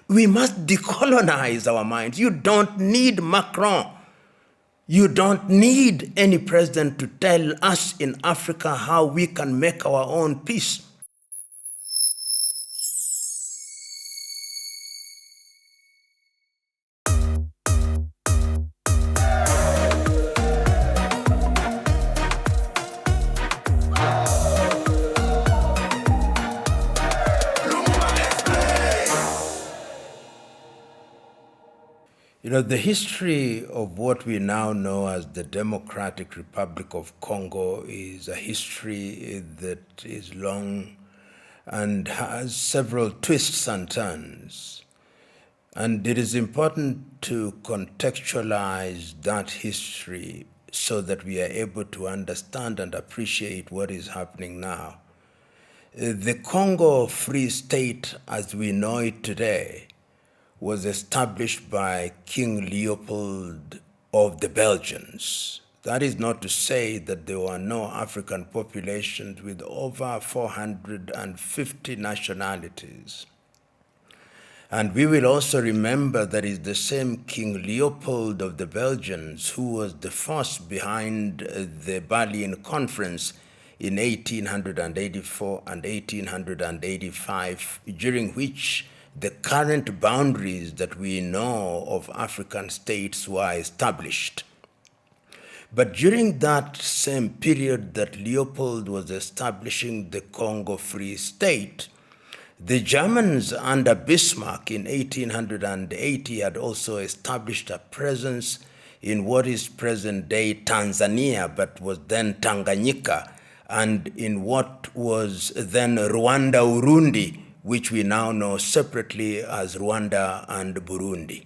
we must decolonize our minds. You don't need Macron. You don't need any president to tell us in Africa how we can make our own peace. You know, the history of what we now know as the Democratic Republic of Congo is a history that is long and has several twists and turns. And it is important to contextualize that history so that we are able to understand and appreciate what is happening now. The Congo Free State, as we know it today, was established by King Leopold of the Belgians. That is not to say that there were no African populations with over 450 nationalities. And we will also remember that it's the same King Leopold of the Belgians who was the force behind the Berlin Conference in 1884 and 1885, during which the current boundaries that we know of African states were established. But during that same period that Leopold was establishing the Congo Free State, the Germans under Bismarck in 1880 had also established a presence in what is present-day Tanzania, but was then Tanganyika, and in what was then Rwanda, Urundi, which we now know separately as Rwanda and Burundi.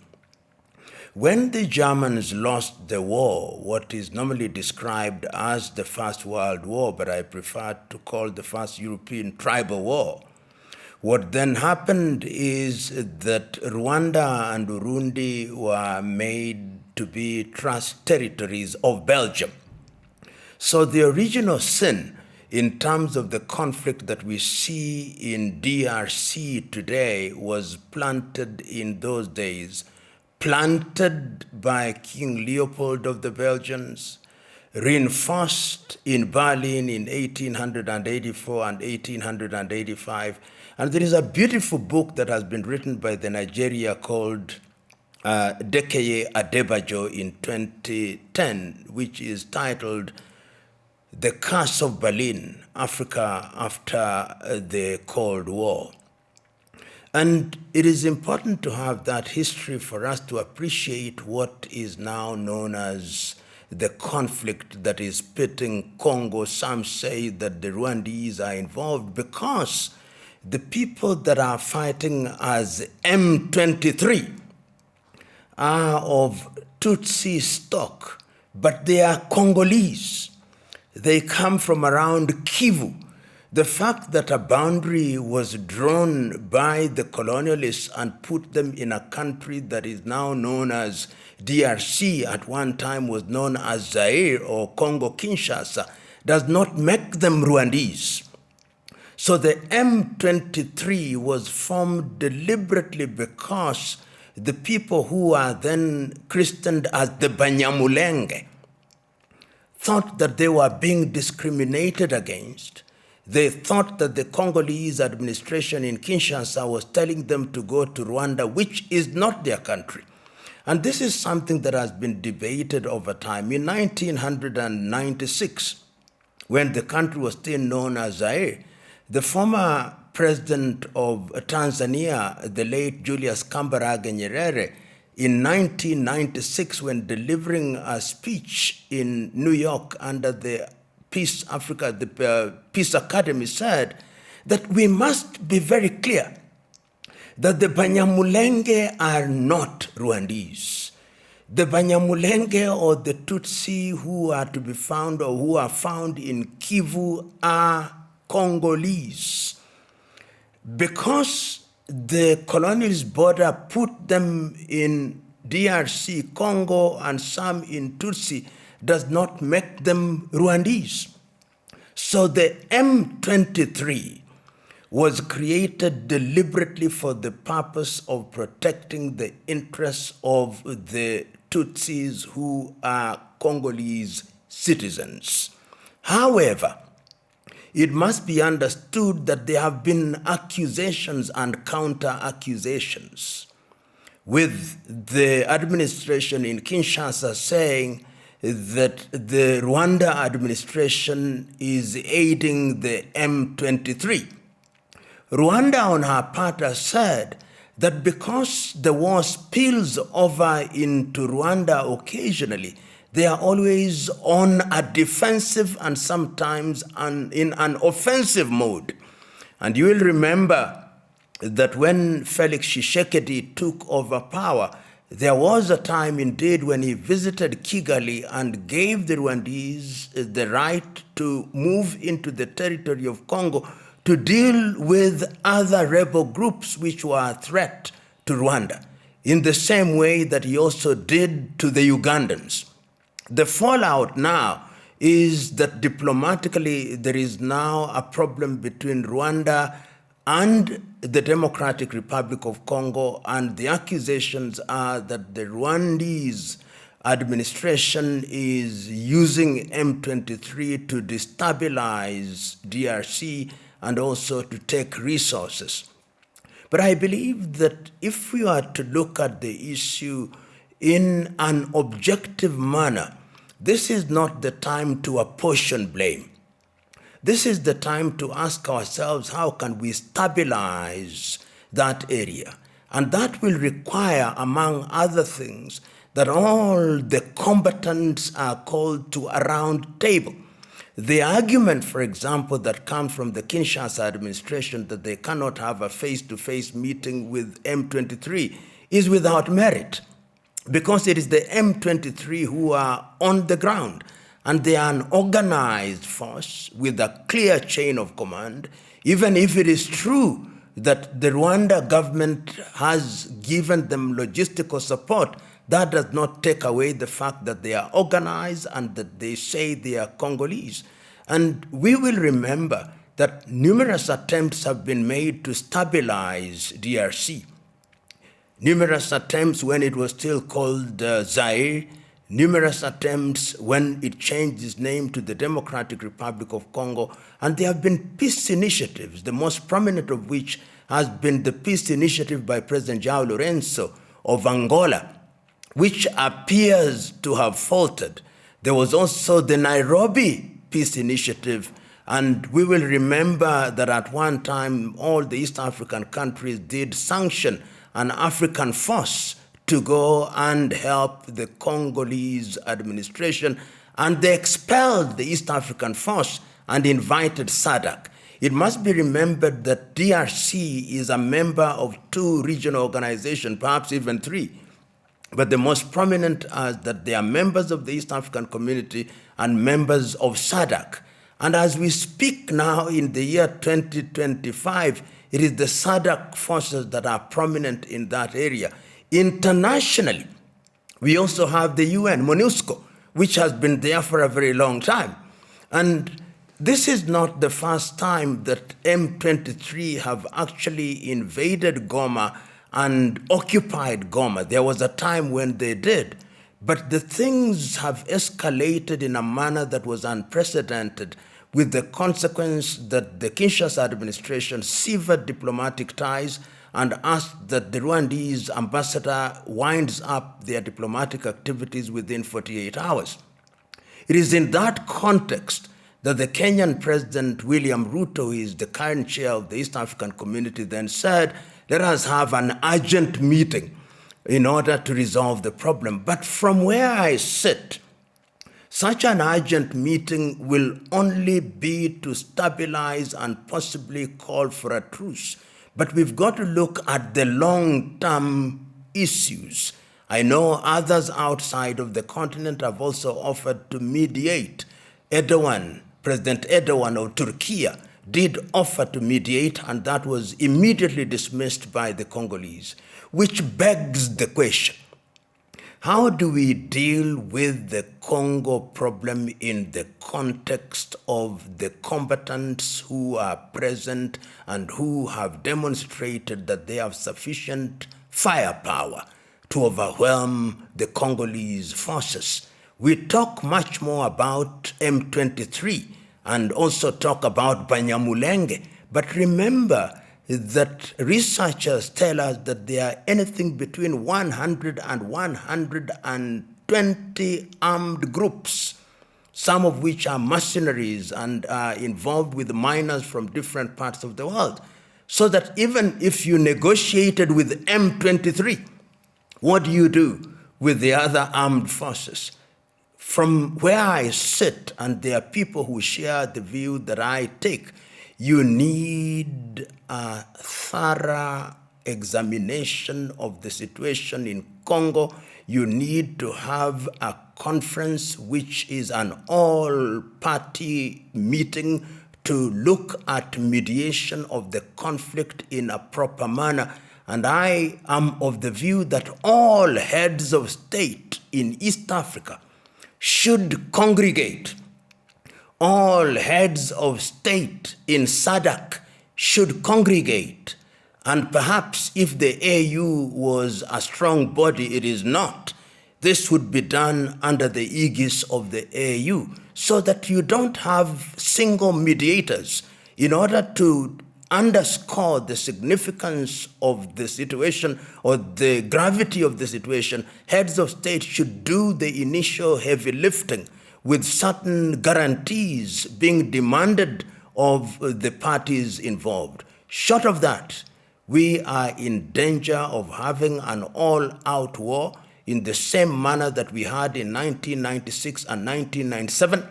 When the Germans lost the war, what is normally described as the First World War, but I prefer to call the First European Tribal War, what then happened is that Rwanda and Burundi were made to be trust territories of Belgium. So the original sin in terms of the conflict that we see in DRC today was planted in those days, planted by King Leopold of the Belgians, reinforced in Berlin in 1884 and 1885. And there is a beautiful book that has been written by the Nigeria called Dekeye Adebayo in 2010, which is titled The Curse of Berlin, Africa After the Cold War. And it is important to have that history for us to appreciate what is now known as the conflict that is pitting Congo. Some say that the Rwandese are involved because the people that are fighting as M23 are of Tutsi stock, but they are Congolese. They come from around Kivu. The fact that a boundary was drawn by the colonialists and put them in a country that is now known as DRC, at one time was known as Zaire or Congo-Kinshasa, does not make them Rwandese. So the M23 was formed deliberately because the people who are then christened as the Banyamulenge thought that they were being discriminated against. They thought that the Congolese administration in Kinshasa was telling them to go to Rwanda, which is not their country. And this is something that has been debated over time. In 1996, when the country was still known as Zaire, the former president of Tanzania, the late Julius Kambarage Nyerere, in 1996, when delivering a speech in New York under the Peace Academy, said that we must be very clear that the Banyamulenge are not Rwandese. The Banyamulenge or the Tutsi who are to be found or who are found in Kivu are Congolese. Because the colonialist border put them in DRC, Congo, and some in Tutsi, does not make them Rwandese. So the M23 was created deliberately for the purpose of protecting the interests of the Tutsis who are Congolese citizens. However, it must be understood that there have been accusations and counter-accusations, with the administration in Kinshasa saying that the Rwanda administration is aiding the M23. Rwanda, on her part, has said that because the war spills over into Rwanda occasionally, they are always on a defensive and sometimes in an offensive mode. And you will remember that when Felix Tshisekedi took over power, there was a time indeed when he visited Kigali and gave the Rwandese the right to move into the territory of Congo to deal with other rebel groups which were a threat to Rwanda, in the same way that he also did to the Ugandans. The fallout now is that diplomatically there is now a problem between Rwanda and the Democratic Republic of Congo, and the accusations are that the Rwandese administration is using M23 to destabilize DRC and also to take resources. But I believe that if we are to look at the issue in an objective manner, this is not the time to apportion blame. This is the time to ask ourselves, how can we stabilize that area? And that will require, among other things, that all the combatants are called to a round table. The argument, for example, that comes from the Kinshasa administration that they cannot have a face-to-face meeting with M23 is without merit, because it is the M23 who are on the ground, and they are an organized force with a clear chain of command. Even if it is true that the Rwanda government has given them logistical support, that does not take away the fact that they are organized and that they say they are Congolese. And we will remember that numerous attempts have been made to stabilize DRC. Numerous attempts when it was still called Zaire, numerous attempts when it changed its name to the Democratic Republic of Congo, and there have been peace initiatives, the most prominent of which has been the peace initiative by President João Lourenço of Angola, which appears to have faltered. There was also the Nairobi peace initiative, and we will remember that at one time all the East African countries did sanction an African force to go and help the Congolese administration, and they expelled the East African force and invited SADC. It must be remembered that DRC is a member of 2 regional organizations, perhaps even 3. But the most prominent are that they are members of the East African community and members of SADC. And as we speak now in the year 2025, it is the SADC forces that are prominent in that area. Internationally, we also have the UN, MONUSCO, which has been there for a very long time. And this is not the first time that M23 have actually invaded Goma and occupied Goma. There was a time when they did, but the things have escalated in a manner that was unprecedented, with the consequence that the Kinshasa administration severed diplomatic ties and asked that the Rwandese ambassador winds up their diplomatic activities within 48 hours. It is in that context that the Kenyan President William Ruto, who is the current chair of the East African Community, then said, let us have an urgent meeting in order to resolve the problem. But from where I sit, such an urgent meeting will only be to stabilize and possibly call for a truce. But we've got to look at the long-term issues. I know others outside of the continent have also offered to mediate. President Erdogan of Turkey did offer to mediate, and that was immediately dismissed by the Congolese, which begs the question, How do we deal with the Congo problem in the context of the combatants who are present and who have demonstrated that they have sufficient firepower to overwhelm the Congolese forces? We talk much more about M23 and also talk about Banyamulenge, but remember that researchers tell us that there are anything between 100 and 120 armed groups, some of which are mercenaries and are involved with miners from different parts of the world. So that even if you negotiated with M23, what do you do with the other armed forces? From where I sit, and there are people who share the view that I take, you need a thorough examination of the situation in Congo. You need to have a conference which is an all-party meeting to look at mediation of the conflict in a proper manner. And I am of the view that all heads of state in East Africa should congregate. All heads of state in SADC should congregate. And perhaps if the AU was a strong body, it is not. This would be done under the aegis of the AU so that you don't have single mediators. In order to underscore the significance of the situation or the gravity of the situation, heads of state should do the initial heavy lifting with certain guarantees being demanded of the parties involved. Short of that, we are in danger of having an all-out war in the same manner that we had in 1996 and 1997,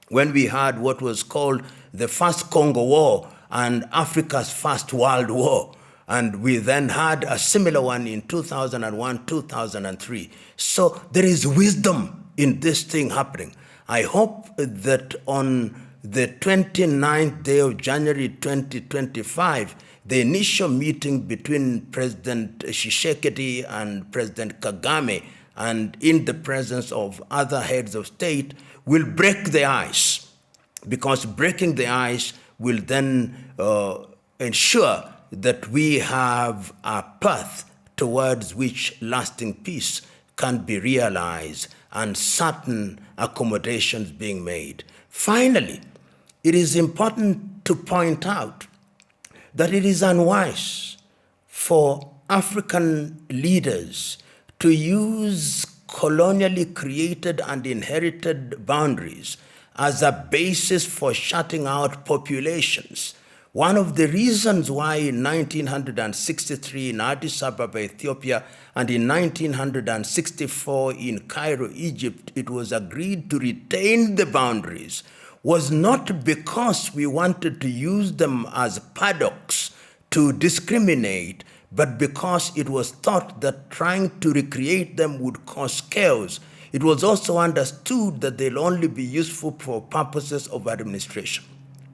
when we had what was called the First Congo War and Africa's First World War. And we then had a similar one in 2001, 2003. So there is wisdom in this thing happening. I hope that on the 29th day of January 2025, the initial meeting between President Tshisekedi and President Kagame, and in the presence of other heads of state, will break the ice, because breaking the ice will then ensure that we have a path towards which lasting peace can be realized and certain accommodations being made. Finally, it is important to point out that it is unwise for African leaders to use colonially created and inherited boundaries as a basis for shutting out populations. One of the reasons why in 1963 in Addis Ababa, Ethiopia, and in 1964 in Cairo, Egypt, it was agreed to retain the boundaries was not because we wanted to use them as paddocks to discriminate, but because it was thought that trying to recreate them would cause chaos. It was also understood that they'll only be useful for purposes of administration.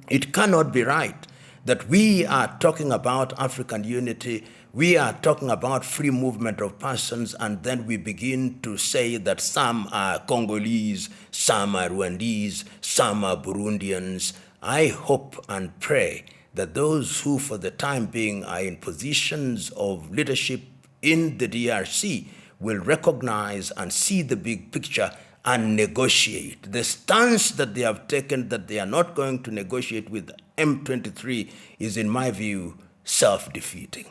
It cannot be right that we are talking about African unity, we are talking about free movement of persons, and then we begin to say that some are Congolese, some are Rwandese, some are Burundians. I hope and pray that those who for the time being are in positions of leadership in the DRC will recognize and see the big picture and negotiate. The stance that they have taken that they are not going to negotiate with M23 is, in my view, self-defeating.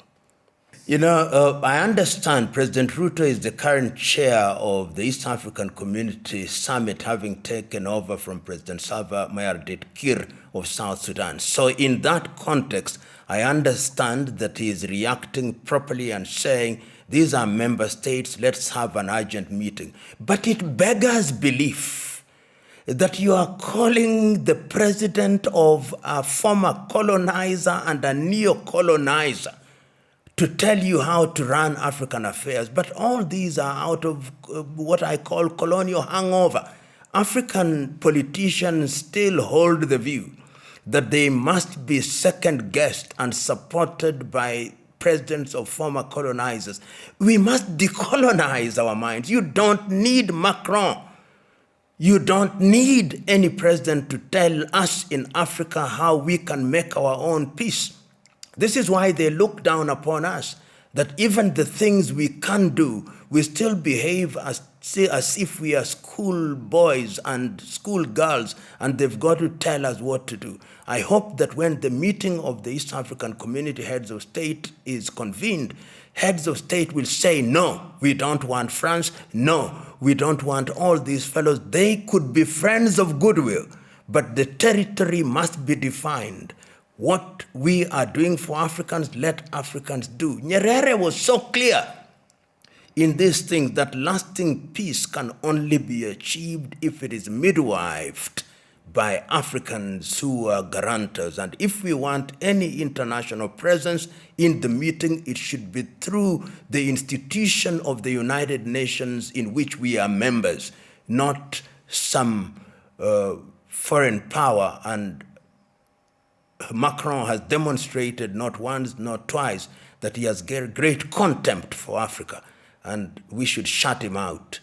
You know, I understand President Ruto is the current chair of the East African Community Summit, having taken over from President Salva Mayardit Kir of South Sudan. So in that context, I understand that he is reacting properly and saying, these are member states, let's have an urgent meeting. But it beggars belief that you are calling the president of a former colonizer and a neo-colonizer to tell you how to run African affairs. But all these are out of what I call colonial hangover. African politicians still hold the view that they must be second-guessed and supported by presidents of former colonizers. We must decolonize our minds. You don't need Macron. You don't need any president to tell us in Africa how we can make our own peace. This is why they look down upon us, that even the things we can do, we still behave as if we are school boys and school girls, and they've got to tell us what to do. I hope that when the meeting of the East African Community Heads of State is convened, heads of state will say, no, we don't want France, no, we don't want all these fellows. They could be friends of goodwill, but the territory must be defined. What we are doing for Africans, let Africans do. Nyerere was so clear in these things that lasting peace can only be achieved if it is midwifed by Africans who are guarantors. And if we want any international presence in the meeting, it should be through the institution of the United Nations in which we are members, not some foreign power. And Macron has demonstrated not once, not twice, that he has great contempt for Africa, and we should shut him out.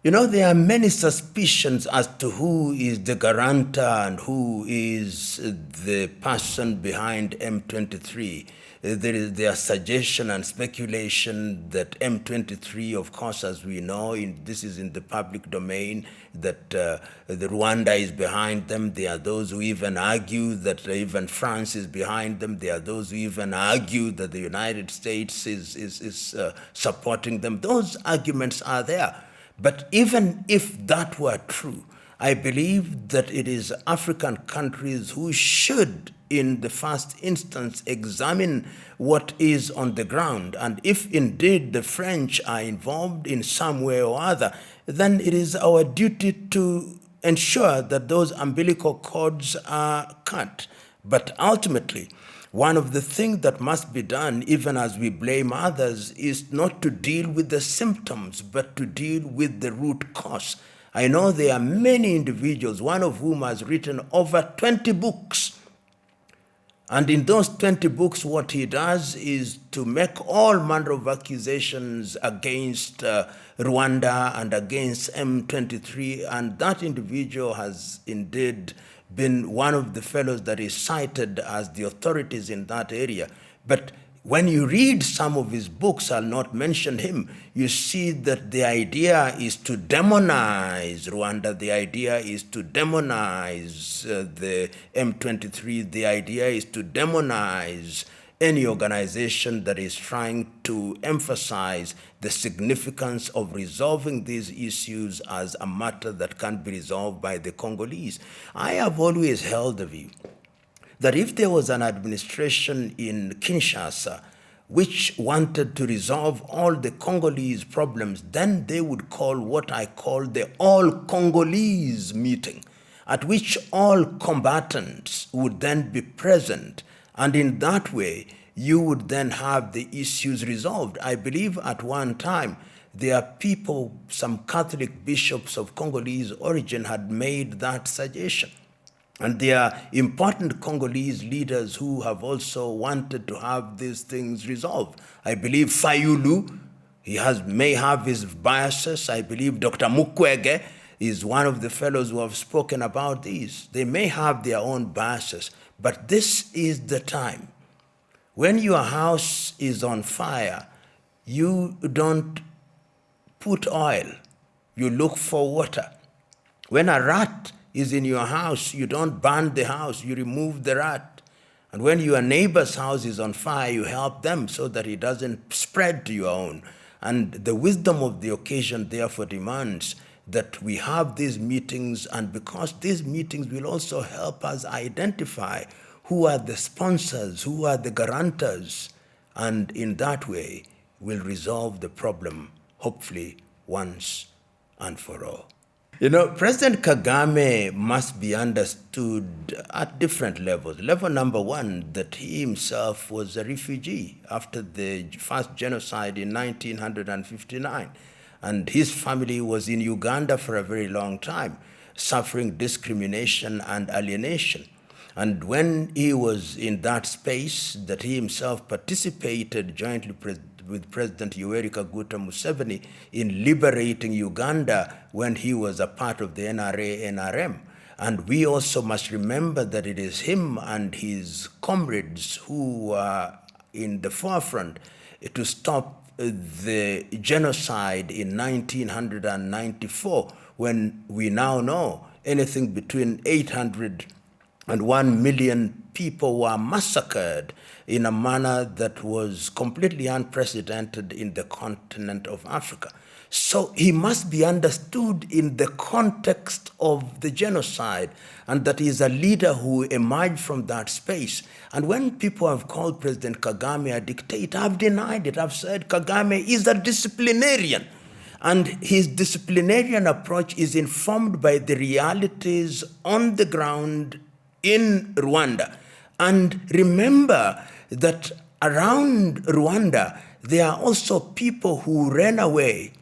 You know, there are many suspicions as to who is the guarantor and who is the person behind M23. There are suggestion and speculation that M23, of course, as we know, this is in the public domain, that the Rwanda is behind them. There are those who even argue that even France is behind them. There are those who even argue that the United States is supporting them. Those arguments are there. But even if that were true, I believe that it is African countries who should, in the first instance, examine what is on the ground. And if indeed the French are involved in some way or other, then it is our duty to ensure that those umbilical cords are cut. But ultimately, one of the things that must be done, even as we blame others, is not to deal with the symptoms, but to deal with the root cause. I know there are many individuals, one of whom has written over 20 books. And in those 20 books, what he does is to make all manner of accusations against Rwanda and against M23. And that individual has indeed been one of the fellows that is cited as the authorities in that area. But when you read some of his books, I'll not mention him, you see that the idea is to demonize Rwanda, the idea is to demonize the M23, the idea is to demonize any organization that is trying to emphasize the significance of resolving these issues as a matter that can be resolved by the Congolese. I have always held the view that if there was an administration in Kinshasa which wanted to resolve all the Congolese problems, then they would call what I call the all-Congolese meeting, at which all combatants would then be present. And in that way, you would then have the issues resolved. I believe at one time, there are people, some Catholic bishops of Congolese origin had made that suggestion. And there are important Congolese leaders who have also wanted to have these things resolved. I believe Fayulu, may have his biases. I believe Dr. Mukwege is one of the fellows who have spoken about these. They may have their own biases, but this is the time. When your house is on fire, you don't put oil, you look for water. When a rat is in your house, you don't burn the house, you remove the rat. And when your neighbor's house is on fire, you help them so that it doesn't spread to your own. And the wisdom of the occasion therefore demands that we have these meetings, and because these meetings will also help us identify who are the sponsors, who are the guarantors, and in that way will resolve the problem, hopefully once and for all. You know, President Kagame must be understood at different levels. Level number one, that he himself was a refugee after the first genocide in 1959. And his family was in Uganda for a very long time, suffering discrimination and alienation. And when he was in that space, that he himself participated jointly with President Yoweri Kaguta Museveni in liberating Uganda when he was a part of the NRA-NRM. And we also must remember that it is him and his comrades who were in the forefront to stop the genocide in 1994, when we now know anything between 800 and 1 million people were massacred in a manner that was completely unprecedented in the continent of Africa. So he must be understood in the context of the genocide, and that he is a leader who emerged from that space. And when people have called President Kagame a dictator, I've denied it. I've said Kagame is a disciplinarian. And his disciplinarian approach is informed by the realities on the ground in Rwanda. And remember that around Rwanda, there are also people who ran away,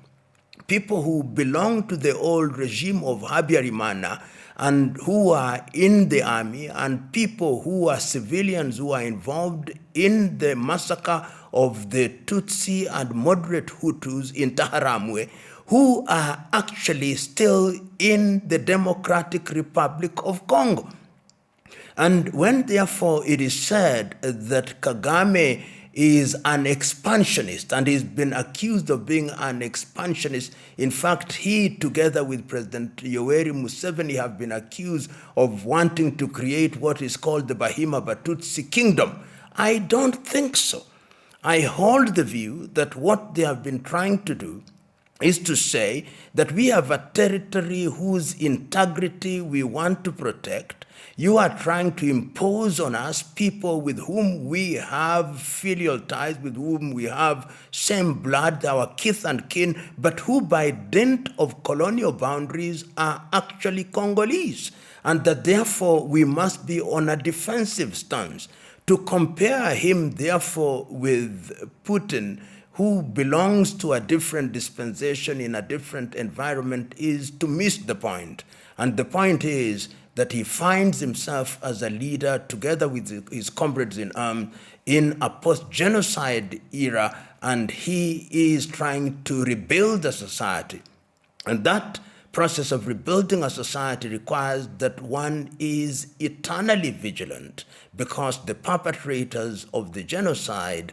people who belong to the old regime of Habyarimana and who are in the army, and people who are civilians who are involved in the massacre of the Tutsi and moderate Hutus in Taharamwe, who are actually still in the Democratic Republic of Congo. And when, therefore, it is said that Kagame is an expansionist, and he's been accused of being an expansionist. In fact, he, together with President Yoweri Museveni, have been accused of wanting to create what is called the Bahima Batutsi Kingdom. I don't think so. I hold the view that what they have been trying to do is to say that we have a territory whose integrity we want to protect. You are trying to impose on us people with whom we have filial ties, with whom we have same blood, our kith and kin, but who by dint of colonial boundaries are actually Congolese, and that therefore we must be on a defensive stance. To compare him, therefore, with Putin, who belongs to a different dispensation in a different environment, is to miss the point. And the point is that he finds himself as a leader, together with his comrades in arms, in a post-genocide era, and he is trying to rebuild a society. And that process of rebuilding a society requires that one is eternally vigilant, because the perpetrators of the genocide,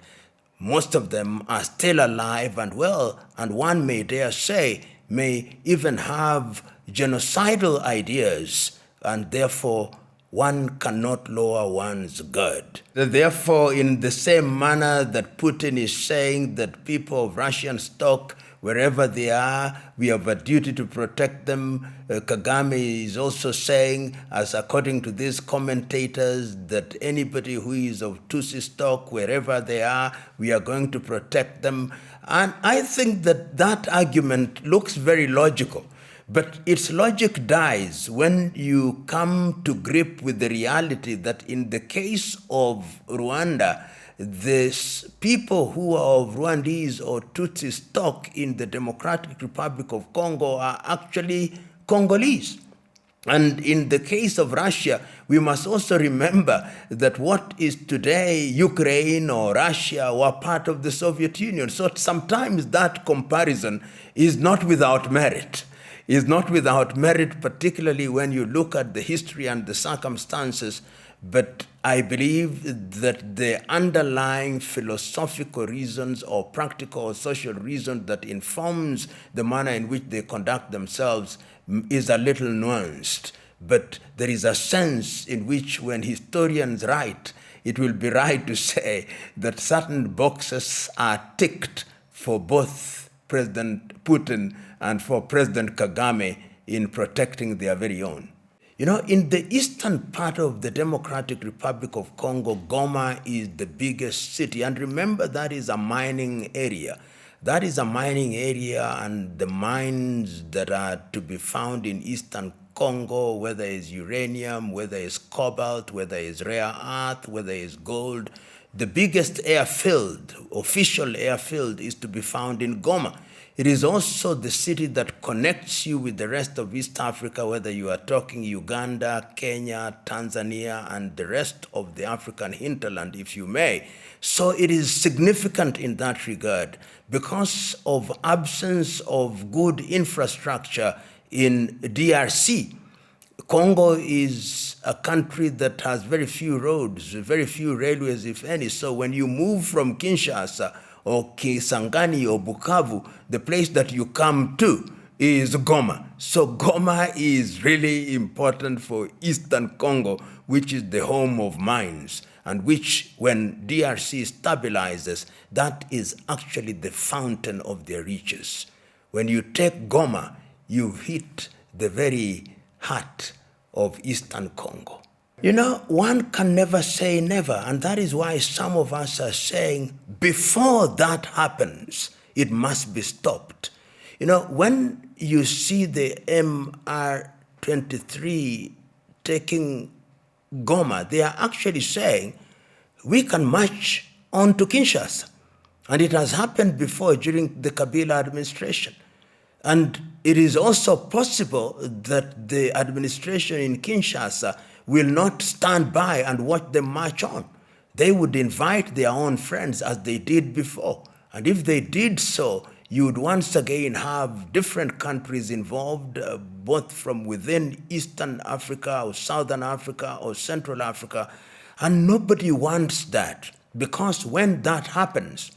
most of them are still alive and well, and one may dare say, may even have genocidal ideas, and therefore one cannot lower one's guard. Therefore, in the same manner that Putin is saying that people of Russian stock, wherever they are, we have a duty to protect them, Kagame is also saying, as according to these commentators, that anybody who is of Tutsi stock, wherever they are, we are going to protect them. And I think that that argument looks very logical. But its logic dies when you come to grip with the reality that in the case of Rwanda, the people who are of Rwandese or Tutsi stock in the Democratic Republic of Congo are actually Congolese. And in the case of Russia, we must also remember that what is today Ukraine or Russia were part of the Soviet Union. So sometimes that comparison is not without merit. Is not without merit, particularly when you look at the history and the circumstances. But I believe that the underlying philosophical reasons or practical or social reasons that informs the manner in which they conduct themselves is a little nuanced. But there is a sense in which, when historians write, it will be right to say that certain boxes are ticked for both President Putin and for President Kagame in protecting their very own. You know, in the eastern part of the Democratic Republic of Congo, Goma is the biggest city. And remember, that is a mining area. That is a mining area, and the mines that are to be found in eastern Congo, whether it's uranium, whether it's cobalt, whether it's rare earth, whether it's gold, The biggest airfield, official airfield, is to be found in Goma. It is also the city that connects you with the rest of East Africa, whether you are talking Uganda, Kenya, Tanzania, and the rest of the African hinterland, if you may. So it is significant in that regard because of absence of good infrastructure in DRC. Congo is a country that has very few roads, very few railways, if any. So when you move from Kinshasa or Kisangani or Bukavu, the place that you come to is Goma. So Goma is really important for Eastern Congo, which is the home of mines, and which, when DRC stabilizes, that is actually the fountain of their riches. When you take Goma, you hit the very heart of Eastern Congo. You know, one can never say never, and that is why some of us are saying, before that happens, it must be stopped. You know, when you see the M23 taking Goma, they are actually saying, we can march on to Kinshasa. And it has happened before during the Kabila administration. And it is also possible that the administration in Kinshasa will not stand by and watch them march on. They would invite their own friends as they did before. And if they did so, you would once again have different countries involved, both from within Eastern Africa or Southern Africa or Central Africa. And nobody wants that, because when that happens,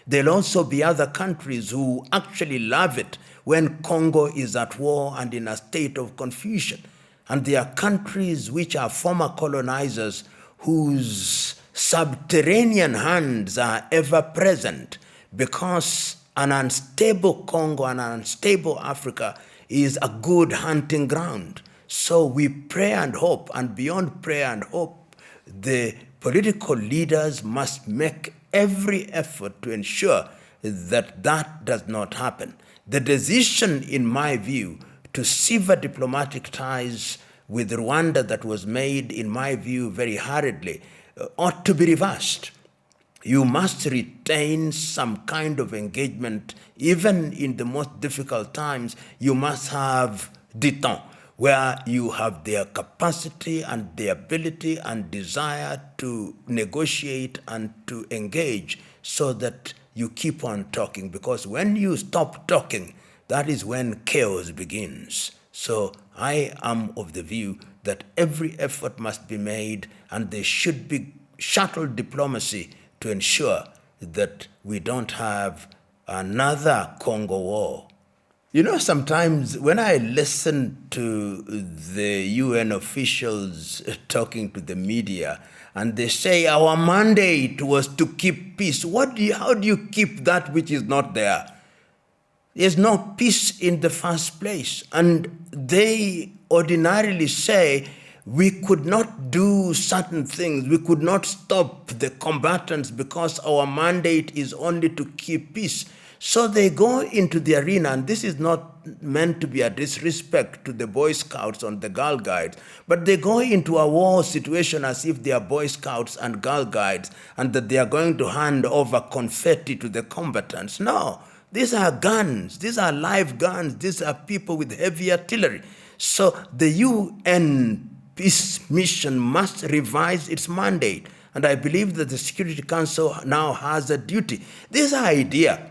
there'll also be other countries who actually love it when Congo is at war and in a state of confusion. And there are countries which are former colonizers whose subterranean hands are ever present, because an unstable Congo and an unstable Africa is a good hunting ground. So we pray and hope, and beyond prayer and hope, the political leaders must make every effort to ensure that that does not happen. The decision, in my view, to sever diplomatic ties with Rwanda that was made, in my view, very hurriedly, ought to be reversed. You must retain some kind of engagement. Even in the most difficult times, you must have détente, where you have their capacity and the ability and desire to negotiate and to engage, so that you keep on talking. Because when you stop talking, that is when chaos begins. So I am of the view that every effort must be made, and there should be shuttle diplomacy to ensure that we don't have another Congo war. You know, sometimes when I listen to the UN officials talking to the media, and they say our mandate was to keep peace, how do you keep that which is not there? There's no peace in the first place. And they ordinarily say we could not do certain things, we could not stop the combatants because our mandate is only to keep peace. So they go into the arena, and this is not meant to be a disrespect to the Boy Scouts and the Girl Guides, but they go into a war situation as if they are Boy Scouts and Girl Guides, and that they are going to hand over confetti to the combatants. No, these are guns, these are live guns, these are people with heavy artillery. So the UN peace mission must revise its mandate, and I believe that the Security Council now has a duty. This idea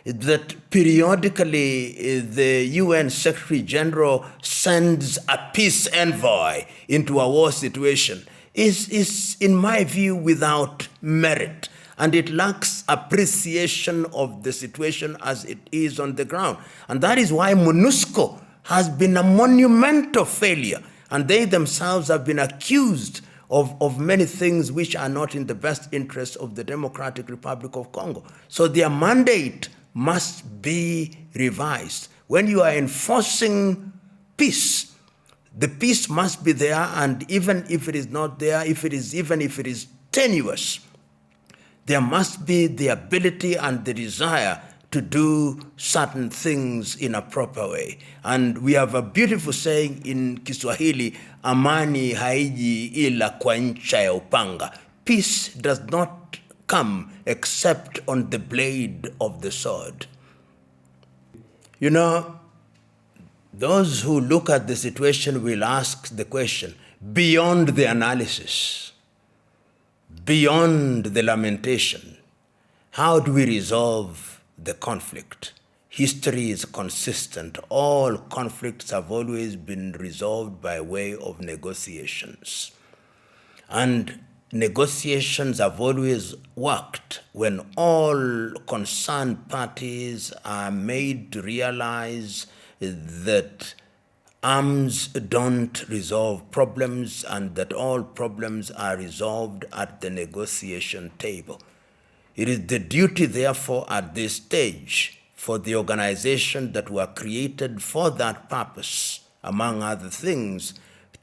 that periodically the UN Secretary General sends a peace envoy into a war situation is, in my view, without merit. And it lacks appreciation of the situation as it is on the ground. And that is why MONUSCO has been a monumental failure. And they themselves have been accused of many things which are not in the best interest of the Democratic Republic of Congo. So their mandate must be revised. When you are enforcing peace, the peace must be there, and even if it is not there, even if it is tenuous, there must be the ability and the desire to do certain things in a proper way. And we have a beautiful saying in Kiswahili, amani haiji ila kwa ncha ya upanga. peace does not come except on the blade of the sword. You know, those who look at the situation will ask the question, beyond the analysis, beyond the lamentation, how do we resolve the conflict? History is consistent. All conflicts have always been resolved by way of negotiations. And negotiations have always worked when all concerned parties are made to realize that arms don't resolve problems and that all problems are resolved at the negotiation table. It is the duty, therefore, at this stage for the organizations that were created for that purpose, among other things,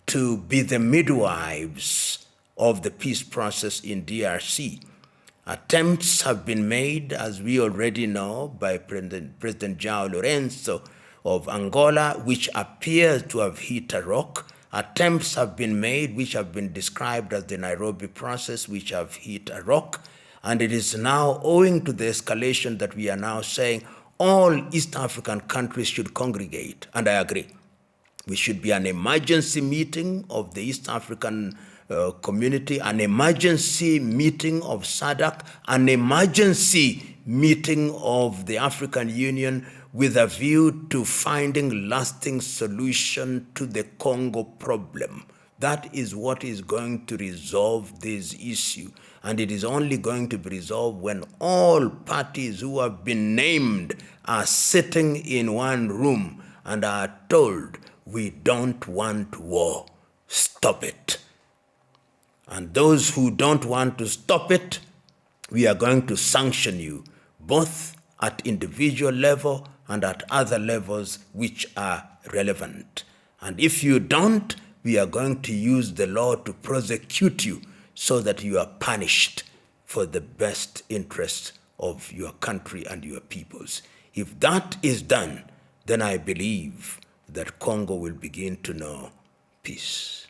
to be the midwives of the peace process in DRC. Attempts have been made, as we already know, by President João Lourenço of Angola, which appears to have hit a rock. Attempts have been made, which have been described as the Nairobi process, which have hit a rock. And it is now owing to the escalation that we are now saying all East African countries should congregate, and I agree. We should be an emergency meeting of the East African community, an emergency meeting of SADC, an emergency meeting of the African Union with a view to finding lasting solution to the Congo problem. That is what is going to resolve this issue. And it is only going to be resolved when all parties who have been named are sitting in one room and are told, we don't want war, stop it. And those who don't want to stop it, we are going to sanction you, both at individual level and at other levels which are relevant. And if you don't, we are going to use the law to prosecute you so that you are punished for the best interests of your country and your peoples. If that is done, then I believe that Congo will begin to know peace.